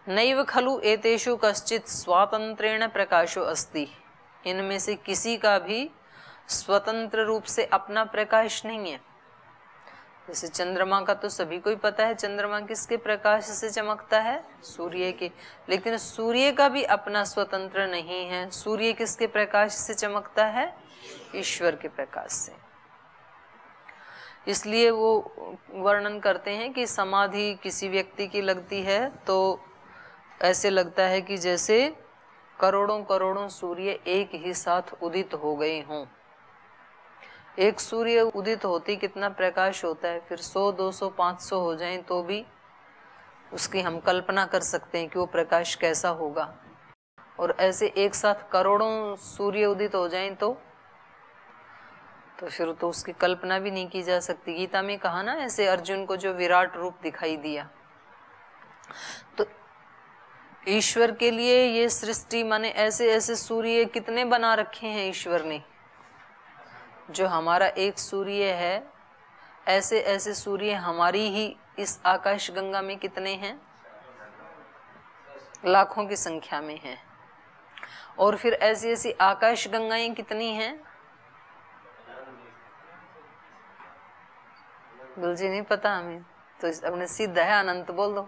नैव खलु एतेषु कश्चित् स्वातंत्रेण प्रकाशो अस्ति, इनमें से किसी का भी स्वतंत्र रूप से अपना प्रकाश नहीं है। जैसे चंद्रमा का तो सभी को ही पता है, चंद्रमा किसके प्रकाश से चमकता है? सूर्य के। लेकिन सूर्य का भी अपना स्वतंत्र नहीं है। सूर्य किसके प्रकाश से चमकता है? ईश्वर के प्रकाश से। इसलिए वो वर्णन करते हैं कि समाधि किसी व्यक्ति की लगती है तो ऐसे लगता है कि जैसे करोड़ों करोड़ों सूर्य एक ही साथ उदित हो गए हों। एक सूर्य उदित होती कितना प्रकाश होता है, फिर 100, 200, 500 हो जाएं तो भी उसकी हम कल्पना कर सकते हैं कि वो प्रकाश कैसा होगा। और ऐसे एक साथ करोड़ों सूर्य उदित हो जाएं तो फिर तो उसकी कल्पना भी नहीं की जा सकती। गीता में कहा ना, ऐसे अर्जुन को जो विराट रूप दिखाई दिया। तो ईश्वर के लिए ये सृष्टि माने ऐसे ऐसे सूर्य कितने बना रखे हैं ईश्वर ने। जो हमारा एक सूर्य है, ऐसे ऐसे सूर्य हमारी ही इस आकाश गंगा में कितने हैं? लाखों की संख्या में हैं। और फिर ऐसी ऐसी आकाश गंगाएं कितनी हैं? गुलजी नहीं पता हमें, तो अपने सीधा है अनंत बोल दो।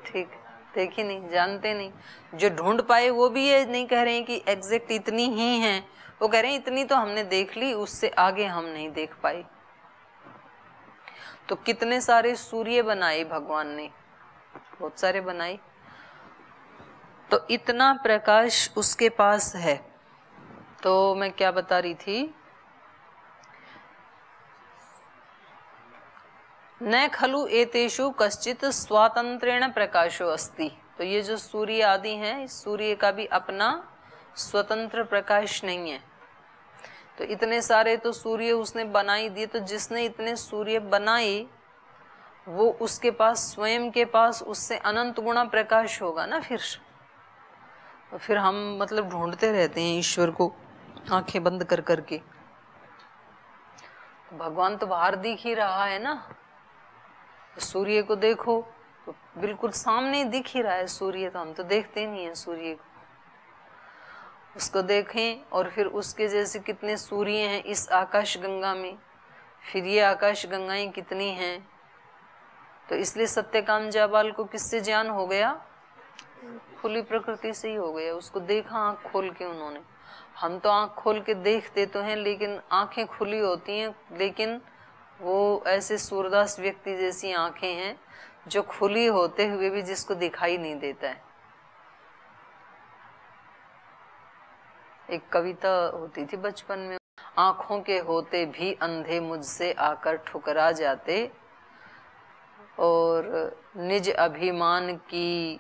ठीक, देखी नहीं, जानते नहीं। जो ढूंढ पाए वो भी ये नहीं कह रहे हैं कि एग्जैक्ट इतनी ही हैं, वो कह रहे हैं इतनी तो हमने देख ली, उससे आगे हम नहीं देख पाए। तो कितने सारे सूर्य बनाए भगवान ने, बहुत सारे बनाए। तो इतना प्रकाश उसके पास है। तो मैं क्या बता रही थी? न खलु एतेषु कश्चित् स्वातंत्रेण प्रकाशो अस्ति। तो ये जो सूर्य आदि हैं, इस सूर्य का भी अपना स्वतंत्र प्रकाश नहीं है। तो इतने सारे तो सूर्य उसने बनाई दिए, तो जिसने इतने सूर्य बनाए वो उसके पास, स्वयं के पास उससे अनंत गुणा प्रकाश होगा ना। फिर हम मतलब ढूंढते रहते हैं ईश्वर को आंखें बंद कर करके। भगवान तो बाहर दिख ही रहा है ना। सूर्य को देखो तो बिल्कुल सामने दिख ही रहा है सूर्य, तो हम तो देखते नहीं है सूर्य को। उसको देखें और फिर उसके जैसे कितने सूर्य हैं इस आकाश गंगा में, फिर ये आकाश गंगाएं कितनी हैं। तो इसलिए सत्यकाम जाबाल को किससे ज्ञान हो गया? खुली प्रकृति से ही हो गया। उसको देखा आंख खोल के उन्होंने। हम तो आंख खोल के देखते तो हैं, लेकिन आंखें खुली होती हैं, लेकिन वो ऐसे सूरदास व्यक्ति जैसी आंखें हैं जो खुली होते हुए भी जिसको दिखाई नहीं देता है। एक कविता होती थी बचपन में, आंखों के होते भी अंधे मुझसे आकर ठुकरा जाते, और निज अभिमान की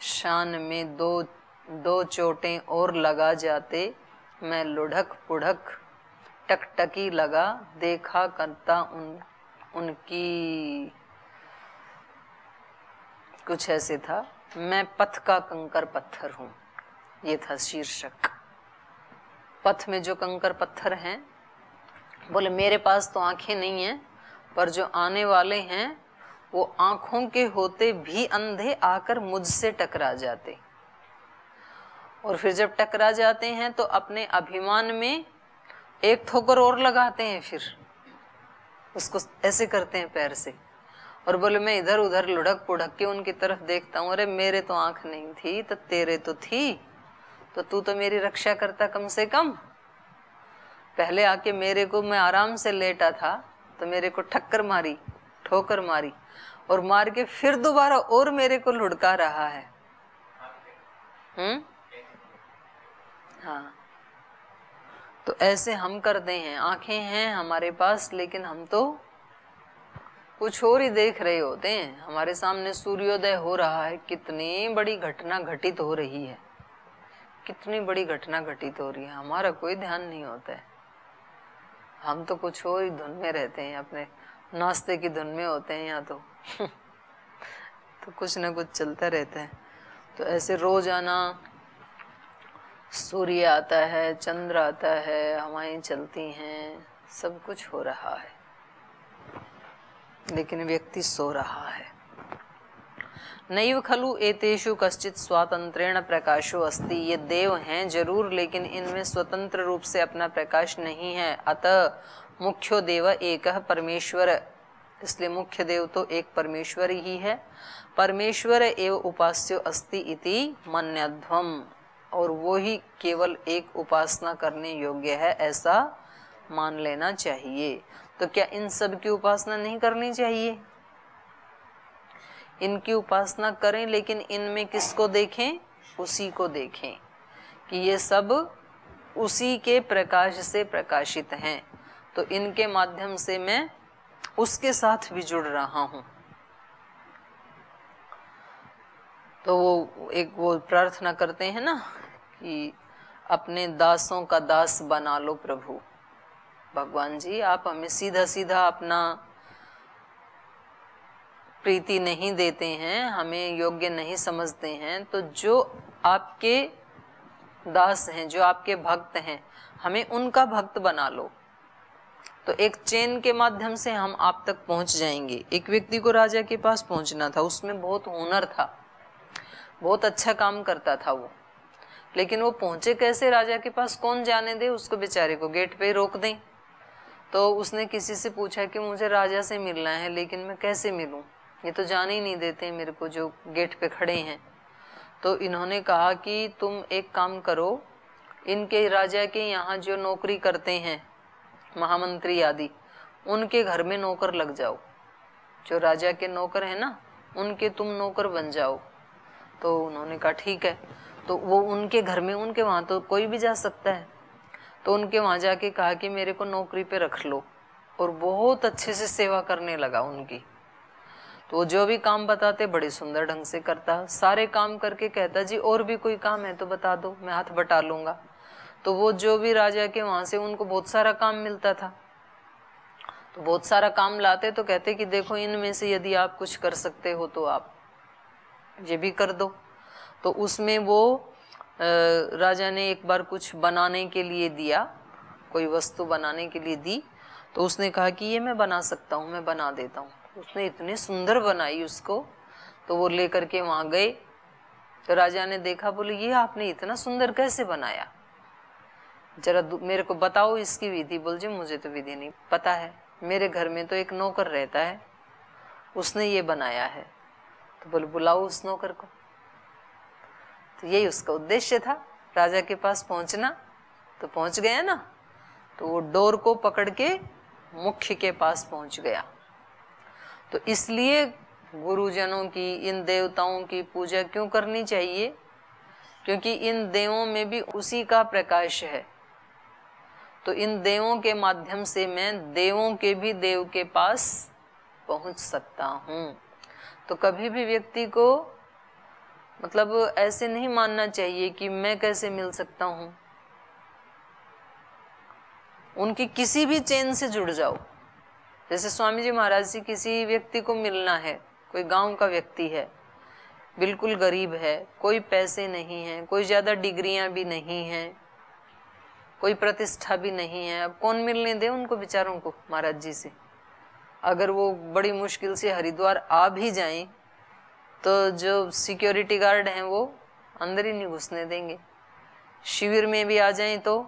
शान में दो चोटें और लगा जाते, मैं लुढ़क पुढ़क टकटकी लगा देखा करता उनकी, कुछ ऐसे था। मैं पथ का कंकर पत्थर हूं, ये था शीर्षक। पथ में जो कंकर पत्थर हैं, बोले मेरे पास तो आंखें नहीं हैं, पर जो आने वाले हैं वो आंखों के होते भी अंधे आकर मुझसे टकरा जाते। और फिर जब टकरा जाते हैं तो अपने अभिमान में एक ठोकर और लगाते हैं, फिर उसको ऐसे करते हैं पैर से, और बोले मैं इधर उधर लुढ़क पुढ़क के उनकी तरफ देखता हूँ, अरे मेरे तो आंख नहीं थी तो तेरे तो थी, तो तू तो मेरी रक्षा करता कम से कम। पहले आके मेरे को, मैं आराम से लेटा था तो मेरे को ठक्कर मारी, ठोकर मारी, और मार के फिर दोबारा और मेरे को लुढ़का रहा है। हाँ, तो ऐसे हम करते हैं। आंखें हैं हमारे पास, लेकिन हम तो कुछ और ही देख रहे होते हैं। हमारे सामने सूर्योदय हो रहा है, कितनी बड़ी घटना घटित हो रही है, कितनी बड़ी घटना घटित हो रही है, हमारा कोई ध्यान नहीं होता है। हम तो कुछ और ही धुन में रहते हैं, अपने नाश्ते की धुन में होते हैं यहाँ तो तो कुछ ना कुछ चलता रहता है। तो ऐसे रोजाना सूर्य आता है, चंद्र आता है, हवाएं चलती हैं, सब कुछ हो रहा है, लेकिन व्यक्ति सो रहा है। नैव खलु एतेषु कश्चित स्वातंत्रेण प्रकाशो अस्ति। ये देव हैं जरूर, लेकिन इनमें स्वतंत्र रूप से अपना प्रकाश नहीं है। अतः मुख्यो देव एकः परमेश्वर, इसलिए मुख्य देव तो एक परमेश्वर ही है। परमेश्वर एव उपास्यो अस्ति इति मन्यध्वम, और वो ही केवल एक उपासना करने योग्य है, ऐसा मान लेना चाहिए। तो क्या इन सब की उपासना नहीं करनी चाहिए? इनकी उपासना करें, लेकिन इनमें किसको देखें? उसी को देखें कि ये सब उसी के प्रकाश से प्रकाशित हैं। तो इनके माध्यम से मैं उसके साथ भी जुड़ रहा हूं। तो वो प्रार्थना करते हैं ना कि अपने दासों का दास बना लो प्रभु। भगवान जी, आप हमें सीधा सीधा अपना प्रीति नहीं देते हैं, हमें योग्य नहीं समझते हैं, तो जो आपके दास हैं, जो आपके भक्त हैं, हमें उनका भक्त बना लो। तो एक चेन के माध्यम से हम आप तक पहुंच जाएंगे। एक व्यक्ति को राजा के पास पहुंचना था, उसमें बहुत हुनर था, बहुत अच्छा काम करता था वो, लेकिन वो पहुंचे कैसे राजा के पास? कौन जाने दे उसको, बेचारे को गेट पे रोक दें। तो उसने किसी से पूछा कि मुझे राजा से मिलना है, लेकिन मैं कैसे मिलूं, ये तो जाने ही नहीं देते मेरे को जो गेट पे खड़े हैं। तो इन्होंने कहा कि तुम एक काम करो, इनके राजा के यहाँ जो नौकरी करते हैं महामंत्री आदि, उनके घर में नौकर लग जाओ। जो राजा के नौकर है ना, उनके तुम नौकर बन जाओ। तो उन्होंने कहा ठीक है। तो वो उनके घर में, उनके वहाँ तो कोई भी जा सकता है, तो उनके वहाँ जाके कहा कि मेरे को नौकरी पे रख लो, और बहुत अच्छे से सेवा करने लगा उनकी। तो जो भी काम बताते बड़े सुंदर ढंग से करता, सारे काम करके कहता जी और भी कोई काम है तो बता दो, मैं हाथ बटा लूंगा। तो वो जो भी राजा के वहां से उनको बहुत सारा काम मिलता था, तो बहुत सारा काम लाते, तो कहते कि देखो इनमें से यदि आप कुछ कर सकते हो तो आप ये भी कर दो। तो उसमें वो राजा ने एक बार कुछ बनाने के लिए दिया, कोई वस्तु बनाने के लिए दी, तो उसने कहा कि ये मैं बना सकता हूँ, मैं बना देता हूँ। उसने इतनी सुंदर बनाई उसको, तो वो लेकर के वहां गए। तो राजा ने देखा, बोले ये आपने इतना सुंदर कैसे बनाया, जरा मेरे को बताओ इसकी विधि। बोल जी मुझे तो विधि नहीं पता है, मेरे घर में तो एक नौकर रहता है, उसने ये बनाया है। तो बोले बुलाओ उस नौकर को। तो यही उसका उद्देश्य था, राजा के पास पहुंचना। तो पहुंच गया ना, तो वो डोर को पकड़ के मुख्य के पास पहुंच गया। तो इसलिए गुरुजनों की, इन देवताओं की पूजा क्यों करनी चाहिए? क्योंकि इन देवों में भी उसी का प्रकाश है। तो इन देवों के माध्यम से मैं देवों के भी देव के पास पहुंच सकता हूं। तो कभी भी व्यक्ति को मतलब ऐसे नहीं मानना चाहिए कि मैं कैसे मिल सकता हूं। उनकी किसी भी चेन से जुड़ जाओ। जैसे स्वामी जी महाराज जी, किसी व्यक्ति को मिलना है, कोई गांव का व्यक्ति है, बिल्कुल गरीब है, कोई पैसे नहीं है, कोई ज्यादा डिग्रियां भी नहीं है, कोई प्रतिष्ठा भी नहीं है, अब कौन मिलने दे उनको बेचारों को महाराज जी से। अगर वो बड़ी मुश्किल से हरिद्वार आ भी जाएं तो जो सिक्योरिटी गार्ड हैं वो अंदर ही नहीं घुसने देंगे। शिविर में भी आ जाएं तो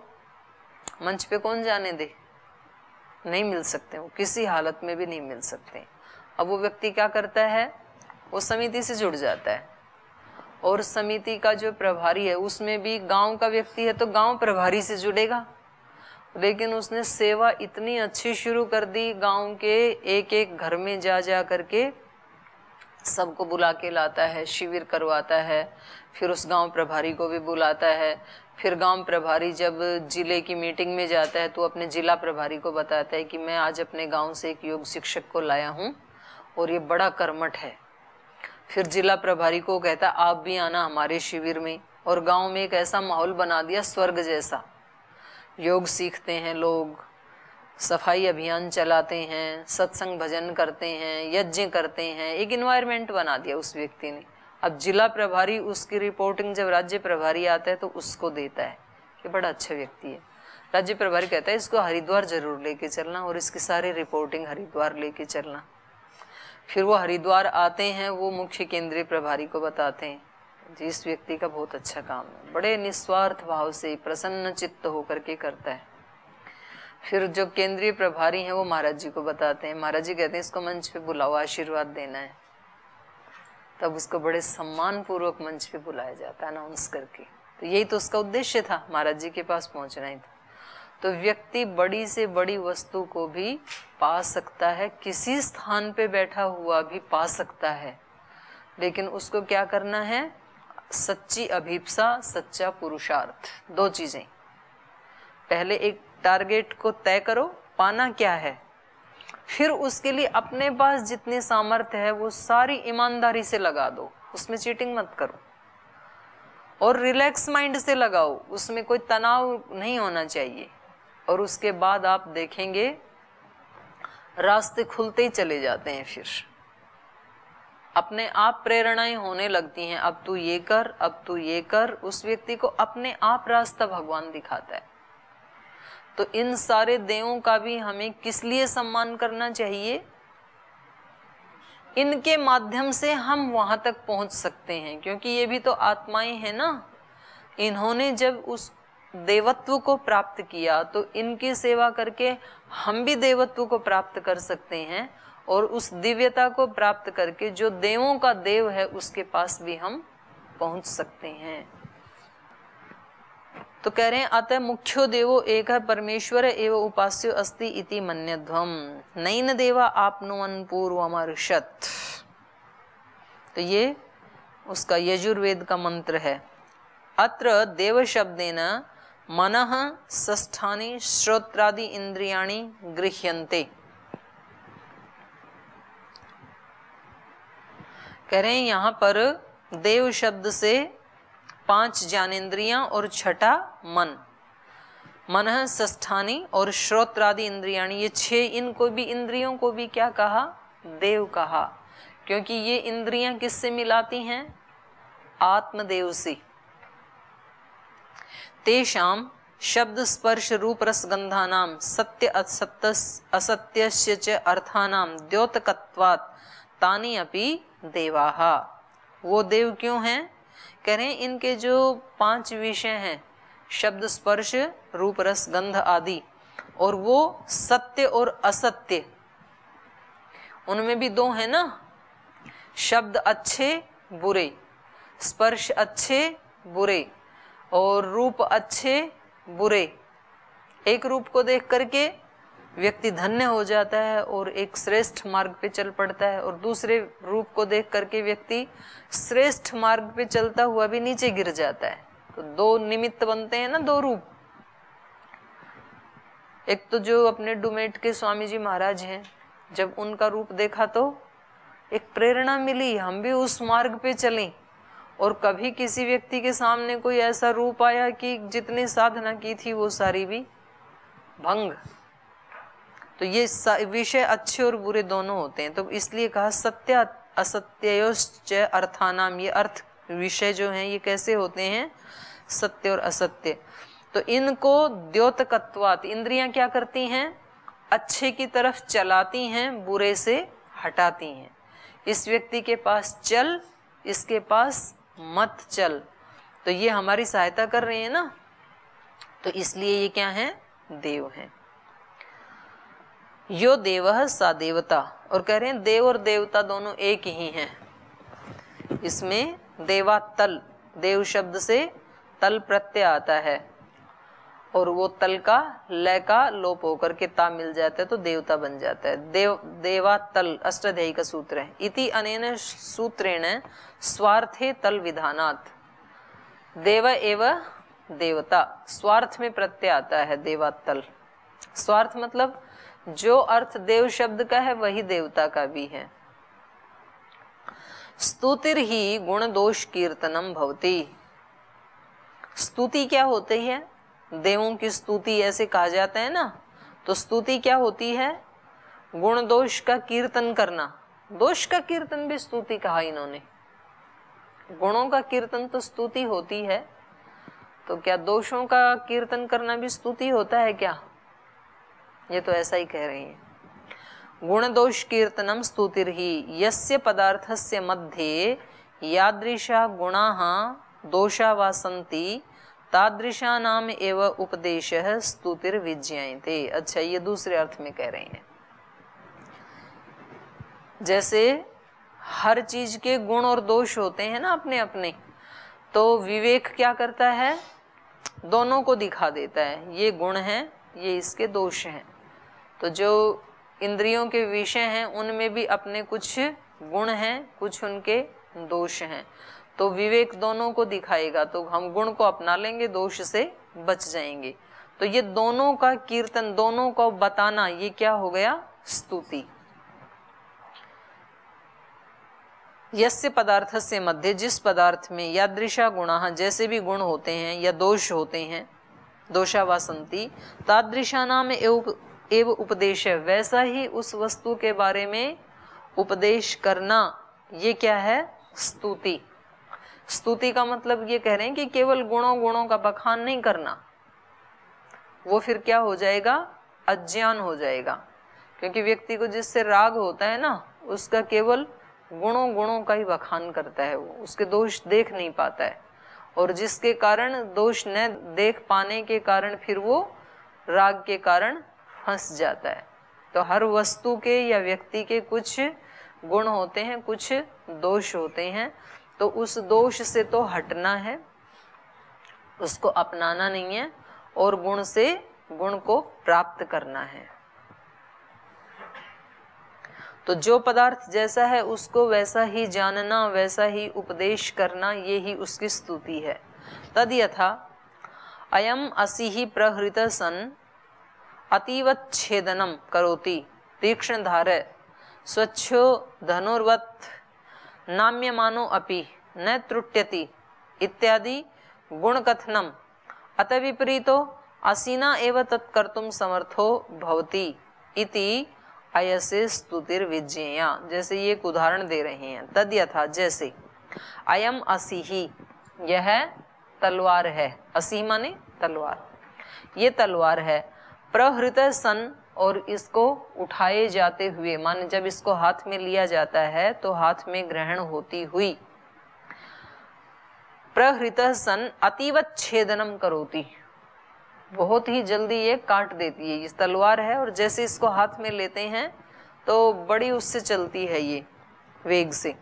मंच पे कौन जाने दे, नहीं मिल सकते, वो किसी हालत में भी नहीं मिल सकते। अब वो व्यक्ति क्या करता है, वो समिति से जुड़ जाता है, और समिति का जो प्रभारी है उसमें भी गांव का व्यक्ति है तो गांव प्रभारी से जुड़ेगा। लेकिन उसने सेवा इतनी अच्छी शुरू कर दी, गांव के एक एक घर में जा जा करके सबको बुला के लाता है, शिविर करवाता है, फिर उस गांव प्रभारी को भी बुलाता है। फिर गांव प्रभारी जब जिले की मीटिंग में जाता है तो अपने जिला प्रभारी को बताता है कि मैं आज अपने गांव से एक योग शिक्षक को लाया हूं और ये बड़ा कर्मठ है। फिर जिला प्रभारी को कहता आप भी आना हमारे शिविर में, और गांव में एक ऐसा माहौल बना दिया स्वर्ग जैसा। योग सीखते हैं लोग, सफाई अभियान चलाते हैं, सत्संग भजन करते हैं, यज्ञ करते हैं, एक इन्वायरमेंट बना दिया उस व्यक्ति ने। अब जिला प्रभारी उसकी रिपोर्टिंग जब राज्य प्रभारी आता है तो उसको देता है कि बड़ा अच्छा व्यक्ति है। राज्य प्रभारी कहता है इसको हरिद्वार जरूर लेके चलना और इसकी सारी रिपोर्टिंग हरिद्वार लेके चलना। फिर वो हरिद्वार आते हैं, वो मुख्य केंद्रीय प्रभारी को बताते हैं जी इस व्यक्ति का बहुत अच्छा काम है, बड़े निस्वार्थ भाव से प्रसन्न चित्त होकर के करता है। फिर जो केंद्रीय प्रभारी हैं वो महाराज जी को बताते हैं, महाराज जी कहते हैं इसको मंच पे बुलाओ, आशीर्वाद देना है। तब उसको बड़े सम्मान पूर्वक मंच पे बुलाया जाता है अनाउंस करके। तो यही तो उसका उद्देश्य था, महाराज जी के पास पहुंचना ही था। तो व्यक्ति बड़ी से बड़ी वस्तु को भी पा सकता है, किसी स्थान पे बैठा हुआ भी पा सकता है, लेकिन उसको क्या करना है? सच्ची अभिप्सा, सच्चा पुरुषार्थ, दो चीजें। पहले एक टारगेट को तय करो, पाना क्या है, फिर उसके लिए अपने पास जितनी सामर्थ्य है वो सारी ईमानदारी से लगा दो, उसमें चीटिंग मत करो और रिलैक्स माइंड से लगाओ, उसमें कोई तनाव नहीं होना चाहिए। और उसके बाद आप देखेंगे रास्ते खुलते ही चले जाते हैं, फिर अपने आप प्रेरणाएं होने लगती हैं, अब तू ये कर, अब तू ये कर। उस व्यक्ति को अपने आप रास्ता भगवान दिखाता है। तो इन सारे देवों का भी हमें किस लिए सम्मान करना चाहिए? इनके माध्यम से हम वहां तक पहुंच सकते हैं, क्योंकि ये भी तो आत्माएं हैं ना। इन्होंने जब उस देवत्व को प्राप्त किया तो इनकी सेवा करके हम भी देवत्व को प्राप्त कर सकते हैं, और उस दिव्यता को प्राप्त करके जो देवों का देव है उसके पास भी हम पहुंच सकते हैं। तो कह रहे हैं अतः मुख्यो देवो एक परमेश्वर एवं उपास्यो अस्ति इति मन्यध्वम नैन देवा आपनुवन पूर्वमर्षत। तो ये उसका यजुर्वेद का मंत्र है। अत्र देव शब्देन मनः षष्ठानि श्रोत्रादि इंद्रियाणि गृह्यन्ते। कह रहे हैं यहाँ पर देव शब्द से 5 ज्ञानेन्द्रियां और छठा मन, मनः षष्ठानि और श्रोत्रादि इंद्रियाणि, ये 6 इनको भी, इंद्रियों को भी क्या कहा? देव कहा, क्योंकि ये इंद्रियां किससे मिलाती हैं? आत्मदेव से। तेषाम शब्द स्पर्श रूप रस गंधानाम सत्य असत्यस्य च अर्थानाम द्योतकत्वात् तानि अपि देवाः। वो देव क्यों हैं? कह रहे हैं इनके जो 5 विषय हैं, शब्द स्पर्श रूप रस गंध आदि, और वो सत्य और असत्य, उनमें भी 2 है ना। शब्द अच्छे बुरे, स्पर्श अच्छे बुरे, और रूप अच्छे बुरे। एक रूप को देख करके व्यक्ति धन्य हो जाता है और एक श्रेष्ठ मार्ग पे चल पड़ता है, और दूसरे रूप को देख करके व्यक्ति श्रेष्ठ मार्ग पे चलता हुआ भी नीचे गिर जाता है। तो 2 निमित्त बनते हैं ना, 2 रूप। एक तो जो अपने डुमेट के स्वामी जी महाराज हैं, जब उनका रूप देखा तो एक प्रेरणा मिली, हम भी उस मार्ग पे चलें। और कभी किसी व्यक्ति के सामने कोई ऐसा रूप आया कि जितनी साधना की थी वो सारी भी भंग। तो ये विषय अच्छे और बुरे दोनों होते हैं। तो इसलिए कहा सत्य असत्ययोश्च अर्थानाम, ये अर्थ विषय जो हैं ये कैसे होते हैं? सत्य और असत्य। तो इनको द्योतकत्वात्, इंद्रियां क्या करती हैं? अच्छे की तरफ चलाती हैं, बुरे से हटाती हैं। इस व्यक्ति के पास चल, इसके पास मत चल। तो ये हमारी सहायता कर रहे हैं ना, तो इसलिए ये क्या है? देव हैं। यो देवः सा देवता। और कह रहे हैं देव और देवता दोनों एक ही हैं। इसमें देवातल, देव शब्द से तल प्रत्यय आता है, और वो तल का लय का लोप होकर के ता मिल जाता है तो देवता बन जाता है। देवातल अष्टाध्यायी का सूत्र है। इति अनेन सूत्रेण स्वार्थे तल विधानात् देव एव देवता। स्वार्थ में प्रत्यय आता है देवातल। स्वार्थ मतलब जो अर्थ देव शब्द का है वही देवता का भी है। स्तुतिर ही गुण दोष कीर्तनम भवति। स्तुति क्या होती है? देवों की स्तुति ऐसे कहा जाता है ना। तो स्तुति क्या होती है? गुण दोष का कीर्तन करना। दोष का कीर्तन भी स्तुति कहा इन्होंने। गुणों का कीर्तन तो स्तुति होती है, तो क्या दोषों का कीर्तन करना भी स्तुति होता है क्या? ये तो ऐसा ही कह रही हैं। गुण दोष कीर्तनम स्तुतिर्हि यस्य पदार्थस्य मध्ये यादृशा गुणाः दोषा वा सन्ति तादृशानाम एव उपदेशः स्तुतिर्विज्ञायते। अच्छा, ये दूसरे अर्थ में कह रहे हैं। जैसे हर चीज के गुण और दोष होते हैं ना अपने अपने, तो विवेक क्या करता है, दोनों को दिखा देता है, ये गुण हैं, ये इसके दोष हैं। तो जो इंद्रियों के विषय हैं उनमें भी अपने कुछ गुण हैं, कुछ उनके दोष हैं। तो विवेक दोनों को दिखाएगा, तो हम गुण को अपना लेंगे, दोष से बच जाएंगे। तो ये दोनों का कीर्तन, दोनों को बताना, ये क्या हो गया, स्तुति। यस्य पदार्थस्य मध्य, जिस पदार्थ में यादृशा गुणाः, जैसे भी गुण होते हैं या दोष होते हैं, दोषा वा सन्ति तादृशानाम एव उपदेश, वैसा ही उस वस्तु के बारे में उपदेश करना, ये क्या है, स्तुति। स्तुति का मतलब ये कह रहे हैं कि केवल गुणों का बखान नहीं करना, वो फिर क्या हो जाएगा, अज्ञान हो जाएगा। क्योंकि व्यक्ति को जिससे राग होता है ना, उसका केवल गुणों का ही बखान करता है, वो उसके दोष देख नहीं पाता है, और जिसके कारण दोष न देख पाने के कारण फिर वो राग के कारण फंस जाता है। तो हर वस्तु के या व्यक्ति के कुछ गुण होते हैं, कुछ दोष होते हैं, तो उस दोष से तो हटना है, उसको अपनाना नहीं है, और गुण से गुण को प्राप्त करना है। तो जो पदार्थ जैसा है उसको वैसा ही जानना, वैसा ही उपदेश करना, ये ही उसकी स्तुति है। तद यथा अयम असि ही प्रहृत सन अतीवच्छेदनम करोति तीक्ष्ण धार स्वच्छो धनुर्वत् नाम्यमानो अपि न त्रुट्यति इत्यादि गुणकथनम अत विपरीतो असीना एव तत्कर्तुं समर्थो भवति इति अयसे स्तुतिर्विज्ञेया। जैसे ये एक उदाहरण दे रहे हैं, तद यथा, जैसे अयम असि ही, यह तलवार है, असि माने तलवार, ये तलवार है, प्रहृत सन, और इसको उठाए जाते हुए, माने जब इसको हाथ में लिया जाता है तो हाथ में ग्रहण होती हुई, प्रहृत सन अतीवच्छेदनम करोति, बहुत ही जल्दी ये काट देती है। इस तलवार है और जैसे इसको हाथ में लेते हैं तो बड़ी उससे चलती है, ये वेग से।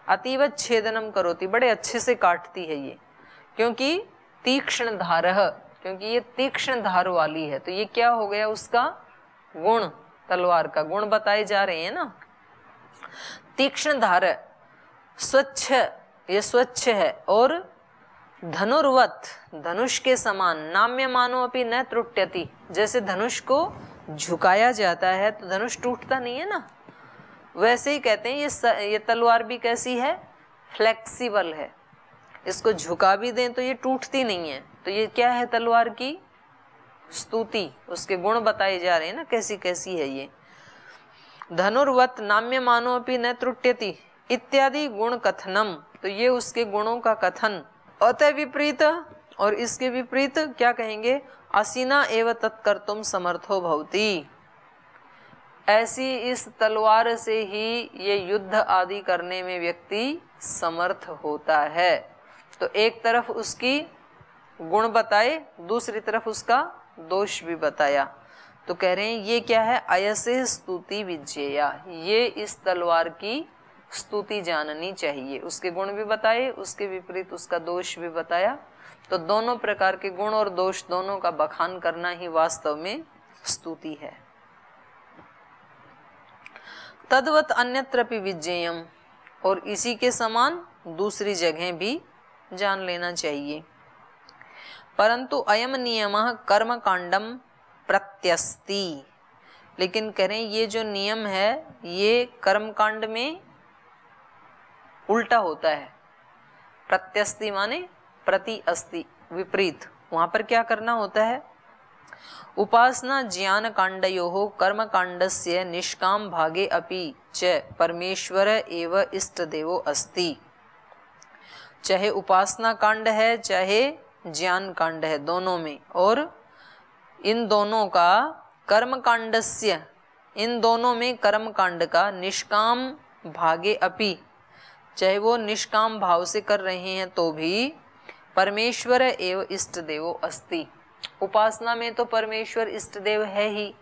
अतीवच्छेदनम करोति, बड़े अच्छे से काटती है ये, क्योंकि तीक्ष्ण धारः, क्योंकि ये तीक्ष्ण धार वाली है। तो ये क्या हो गया, उसका गुण, तलवार का गुण बताए जा रहे हैं ना। तीक्ष्ण धार, स्वच्छ, ये स्वच्छ है, और धनुर्वत, धनुष के समान, नाम्य मानो अपि न त्रुट्यति, जैसे धनुष को झुकाया जाता है तो धनुष टूटता नहीं है ना, वैसे ही कहते हैं ये तलवार भी कैसी है, फ्लेक्सिबल है, इसको झुका भी दें तो ये टूटती नहीं है। तो ये क्या है, तलवार की स्तुति, उसके गुण बताए जा रहे हैं ना, कैसी कैसी है ये। धनुर्वत नाम्य मानो अपि न त्रुट्यति इत्यादि गुण कथनम, तो ये उसके गुणों का कथन। अतः विपरीत, और इसके विपरीत क्या कहेंगे, असीना एव तत्कर्तुम समर्थो भवति, ऐसी इस तलवार से ही ये युद्ध आदि करने में व्यक्ति समर्थ होता है। तो एक तरफ उसकी गुण बताए, दूसरी तरफ उसका दोष भी बताया। तो कह रहे हैं ये क्या है, अयसे स्तुति विज्ञेया, ये इस तलवार की स्तुति जाननी चाहिए। उसके गुण भी बताए, उसके विपरीत उसका दोष भी बताया। तो दोनों प्रकार के गुण और दोष दोनों का बखान करना ही वास्तव में स्तुति है। तद्वत अन्यत्रपि विज्ञेयम, और इसी के समान दूसरी जगह भी जान लेना चाहिए। परंतु अयम नियमः कर्म कांडम प्रत्यस्ति, लेकिन करें ये जो नियम है ये कर्म कांड में उल्टा होता है। प्रत्यस्ति माने प्रति अस्ति, विपरीत, वहां पर क्या करना होता है, उपासना ज्ञान कांडयोः कर्म कांडस्य निष्काम भागे अपि च परमेश्वर एव इष्ट देवो अस्ति। चाहे उपासना कांड है चाहे ज्ञान कांड है, दोनों में, और इन दोनों का कर्म कांडस्य इन दोनों में कर्म कांड का निष्काम भागे अपि, चाहे वो निष्काम भाव से कर रहे हैं तो भी परमेश्वर एव इष्ट देवो अस्ति। उपासना में तो परमेश्वर इष्ट देव है ही,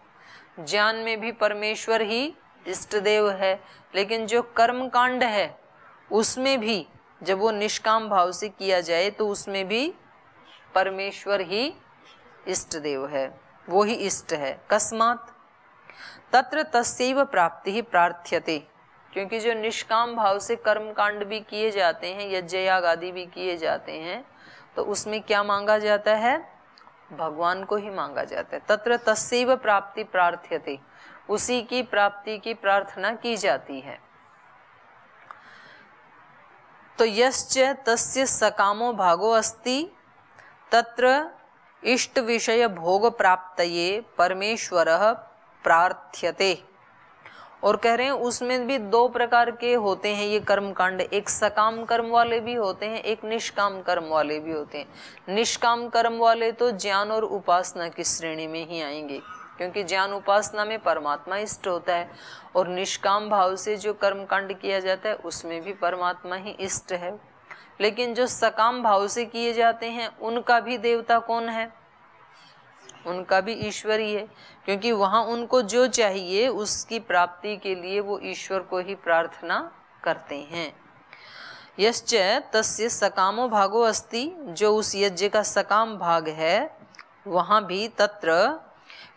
ज्ञान में भी परमेश्वर ही इष्ट देव है, लेकिन जो कर्म कांड है उसमें भी जब वो निष्काम भाव से किया जाए तो उसमें भी परमेश्वर ही इष्ट देव है, वो ही इष्ट है। कस्मात् तत्र तस्यैव प्राप्ति ही प्रार्थ्यते, क्योंकि जो निष्काम भाव से कर्म कांड भी किए जाते हैं, यज्ञ याग आदि भी किए जाते हैं, तो उसमें क्या मांगा जाता है? भगवान को ही मांगा जाता है। तत्र तस्यैव प्राप्ति प्रार्थ्यते, उसी की प्राप्ति की प्रार्थना की जाती है। तो यश्च तस्य सकामो भागो अस्ति तत्र इष्ट विषय भोग प्राप्तये परमेश्वरः प्रार्थ्यते। और कह रहे हैं उसमें भी दो प्रकार के होते हैं ये कर्म कांड, एक सकाम कर्म वाले भी होते हैं, एक निष्काम कर्म वाले भी होते हैं। निष्काम कर्म वाले तो ज्ञान और उपासना की श्रेणी में ही आएंगे, क्योंकि ज्ञान उपासना में परमात्मा इष्ट होता है, और निष्काम भाव से जो कर्म कांड किया जाता है उसमें भी परमात्मा ही इष्ट है। लेकिन जो सकाम भाव से किए जाते हैं उनका भी देवता कौन है? उनका भी ईश्वर ही है, क्योंकि वहां उनको जो चाहिए उसकी प्राप्ति के लिए वो ईश्वर को ही प्रार्थना करते हैं। यश्च तस्य सकामो भागो अस्ति, जो उस यज्ञ का सकाम भाग है वहां भी तत्र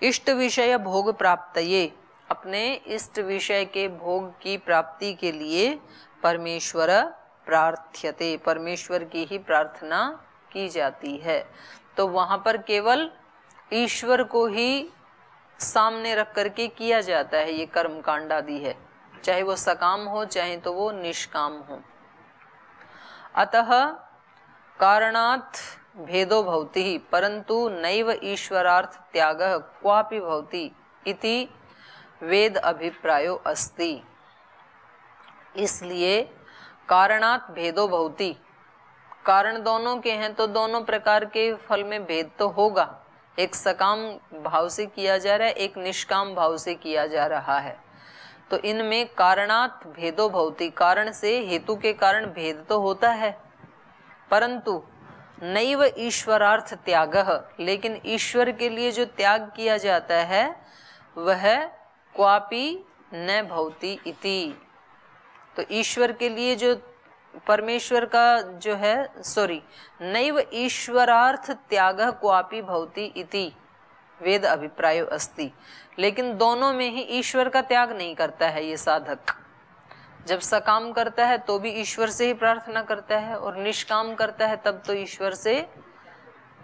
इष्ट विषय भोग प्राप्तये, अपने इष्ट विषय के भोग की प्राप्ति के लिए परमेश्वर प्रार्थ्यते, परमेश्वर की ही प्रार्थना की जाती है। तो वहां पर केवल ईश्वर को ही सामने रख करके किया जाता है ये कर्म कांड आदि है, चाहे वो सकाम हो चाहे तो वो निष्काम हो। अतः कारणात् भेदो भवति परंतु नैव ईश्वरार्थ त्यागः क्वापि भवति इति वेद अभिप्रायो अस्ति। इसलिए कारणात् भेदो भवति, कारण दोनों के हैं तो दोनों प्रकार के फल में भेद तो होगा। एक सकाम भाव से किया जा रहा है, एक निष्काम भाव से किया जा रहा है, तो इनमें कारणात् भेदो भवति, कारण से हेतु के कारण भेद तो होता है, परंतु नैव ईश्वरार्थ त्यागः, लेकिन ईश्वर के लिए जो त्याग किया जाता है वह क्वापि न भवति इति। तो ईश्वर के लिए जो परमेश्वर का जो है नैव ईश्वरार्थ त्यागः क्वापि भवति इति वेद अभिप्रायो अस्ति। लेकिन दोनों में ही ईश्वर का त्याग नहीं करता है ये साधक। जब सकाम करता है तो भी ईश्वर से ही प्रार्थना करता है, और निष्काम करता है तब तो ईश्वर से,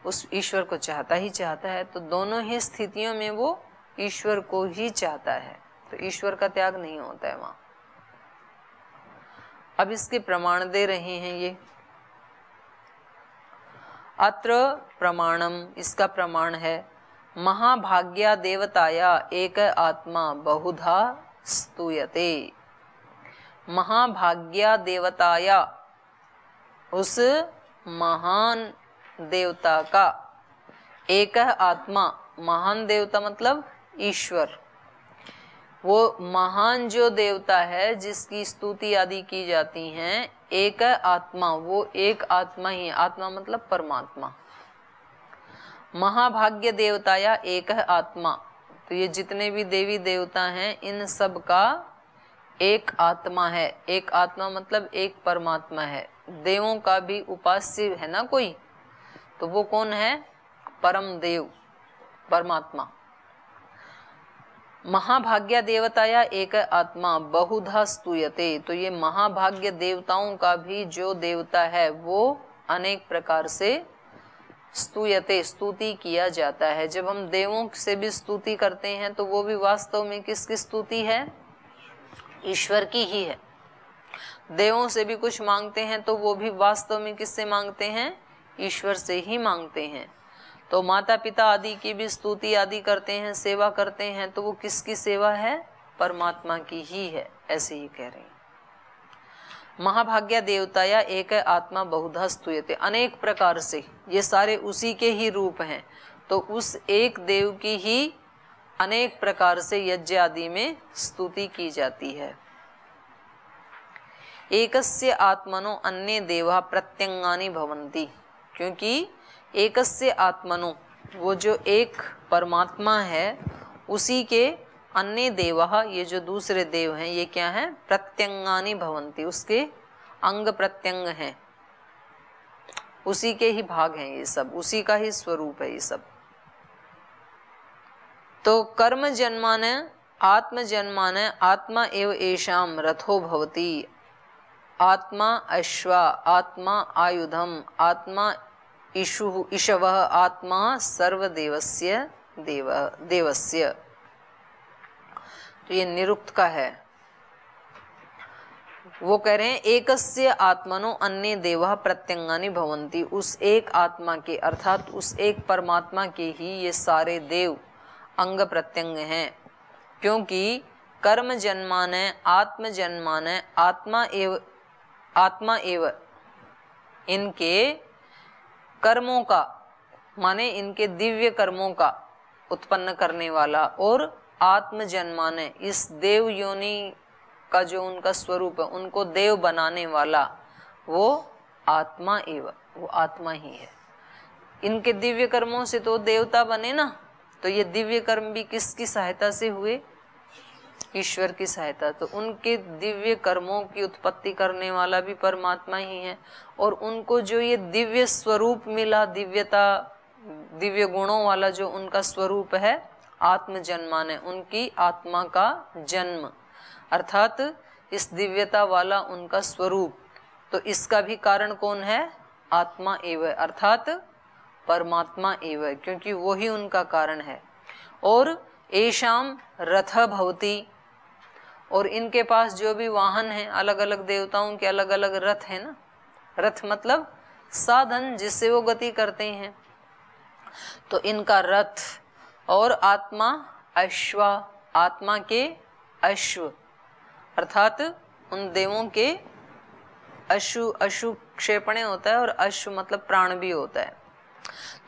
उस ईश्वर को चाहता ही चाहता है। तो दोनों ही स्थितियों में वो ईश्वर को ही चाहता है, तो ईश्वर का त्याग नहीं होता है वहां। अब इसके प्रमाण दे रहे हैं ये। अत्र प्रमाणम, इसका प्रमाण है महाभाग्या देवताया एक आत्मा बहुधा स्तूयते। महाभाग्या देवताया, उस महान देवता का, एक आत्मा, महान देवता मतलब ईश्वर, वो महान जो देवता है जिसकी स्तुति आदि की जाती हैं, एक आत्मा, वो एक आत्मा ही, आत्मा मतलब परमात्मा। महाभाग्य देवताया एक आत्मा, तो ये जितने भी देवी देवता हैं इन सब का एक आत्मा है। एक आत्मा मतलब एक परमात्मा है। देवों का भी उपास्य है ना कोई, तो वो कौन है? परम देव, परमात्मा। महाभाग्य देवताया एक आत्मा बहुधा स्तूयते, तो ये महाभाग्य देवताओं का भी जो देवता है वो अनेक प्रकार से स्तूयते, स्तुति किया जाता है। जब हम देवों से भी स्तुति करते हैं तो वो भी वास्तव में किसकी स्तुति है? ईश्वर की ही है। देवों से भी कुछ मांगते हैं तो वो भी वास्तव में किससे मांगते हैं? ईश्वर से ही मांगते हैं। तो माता पिता आदि की भी स्तुति आदि करते हैं, सेवा करते हैं, तो वो किसकी सेवा है? परमात्मा की ही है, ऐसे ही कह रहे हैं। महाभाग्य देवताया एक आत्मा बहुधा स्तुयते, अनेक प्रकार से, ये सारे उसी के ही रूप हैं। तो उस एक देव की ही अनेक प्रकार से यज्ञ आदि में स्तुति की जाती है। एकस्य आत्मनो अन्ये देवा प्रत्यंगानि भवन्ति, क्योंकि एकस्य आत्मनो, वो जो एक परमात्मा है, उसी के अन्य देवा, ये जो दूसरे देव हैं, ये क्या है? प्रत्यंगानि भवन्ति, उसके अंग प्रत्यंग हैं, उसी के ही भाग हैं ये सब, उसी का ही स्वरूप है ये सब। तो कर्म जन्मान आत्म जन्मान आत्मा एव एषाम रथो भवति, आत्मा अश्वा, आत्मा आयुधम, आत्मा इषु इषवः, आत्मा सर्वदेवस्य देवस्य। तो ये निरुक्त का है। वो कह रहे हैं एकस्य आत्मनो अन्य देवा प्रत्यंगानि भवन्ति, उस एक आत्मा के अर्थात उस एक परमात्मा के ही ये सारे देव अंग प्रत्यंग हैं, क्योंकि कर्म जन्मान आत्म जन्मान आत्मा एव इनके कर्मों का, माने इनके दिव्य कर्मों का उत्पन्न करने वाला, और आत्म जन्मान इस देव योनि का जो उनका स्वरूप है, उनको देव बनाने वाला, वो आत्मा एव, वो आत्मा ही है। इनके दिव्य कर्मों से तो देवता बने ना, तो ये दिव्य कर्म भी किसकी सहायता से हुए? ईश्वर की सहायता। तो उनके दिव्य कर्मों की उत्पत्ति करने वाला भी परमात्मा ही है, और उनको जो ये दिव्य स्वरूप मिला, दिव्यता, दिव्य गुणों वाला जो उनका स्वरूप है, आत्म जन्मान है, उनकी आत्मा का जन्म, अर्थात इस दिव्यता वाला उनका स्वरूप। तो इसका भी कारण कौन है? आत्मा एव, अर्थात परमात्मा एव, क्योंकि वही उनका कारण है। और एषाम रथ भवति, और इनके पास जो भी वाहन है, अलग अलग देवताओं के अलग अलग रथ है ना, रथ मतलब साधन जिससे वो गति करते हैं, तो इनका रथ। और आत्मा अश्वा, आत्मा के अश्व, अर्थात उन देवों के अश्व क्षेपणे होता है, और अश्व मतलब प्राण भी होता है।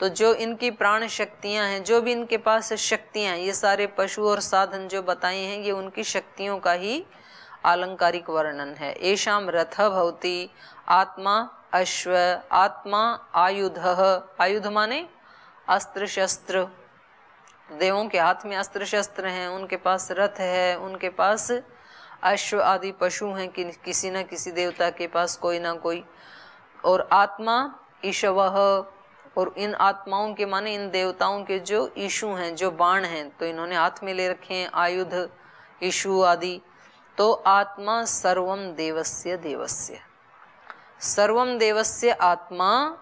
तो जो इनकी प्राण शक्तियां हैं, जो भी इनके पास शक्तियां, ये सारे पशु और साधन जो बताए हैं, ये उनकी शक्तियों का ही आलंकारिक वर्णन है। एषाम रथ भवति, आत्मा अश्व, आत्मा आयुध, आयुध माने अस्त्र शस्त्र, देवों के हाथ में अस्त्र शस्त्र हैं, उनके पास रथ है, उनके पास अश्व आदि पशु हैं, कि किसी न किसी देवता के पास कोई ना कोई। और आत्मा ईशवः, और इन आत्माओं के माने इन देवताओं के जो ईशु हैं, जो बाण हैं, तो इन्होंने हाथ में ले रखे हैं, आयुध ईशु आदि। तो आत्मा सर्वम देवस्य देवस्य, सर्वम देवस्य आत्मा,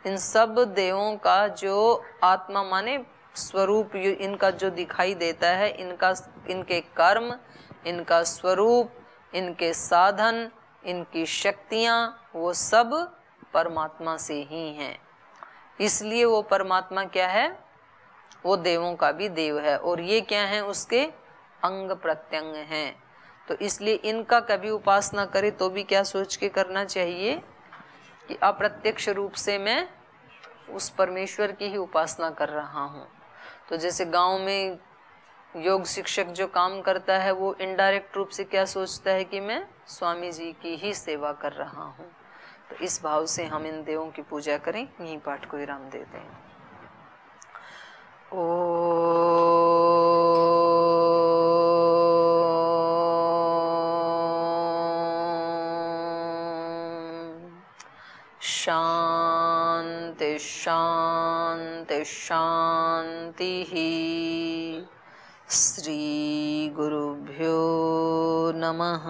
इन सब देवों का जो आत्मा माने स्वरूप, इनका जो दिखाई देता है, इनके कर्म, इनका स्वरूप, इनके साधन, इनकी शक्तियां, वो सब परमात्मा से ही हैं। इसलिए वो परमात्मा क्या है? वो देवों का भी देव है, और ये क्या है? उसके अंग प्रत्यंग हैं। तो इसलिए इनका कभी उपासना करे तो भी क्या सोच के करना चाहिए कि अप्रत्यक्ष रूप से मैं उस परमेश्वर की ही उपासना कर रहा हूँ। तो जैसे गांव में योग शिक्षक जो काम करता है, वो इनडायरेक्ट रूप से क्या सोचता है कि मैं स्वामी जी की ही सेवा कर रहा हूँ। तो इस भाव से हम इन देवों की पूजा करें। यहीं पाठ को विराम देते हैं। शांति शांति शांति ही। श्री गुरुभ्यो नमः।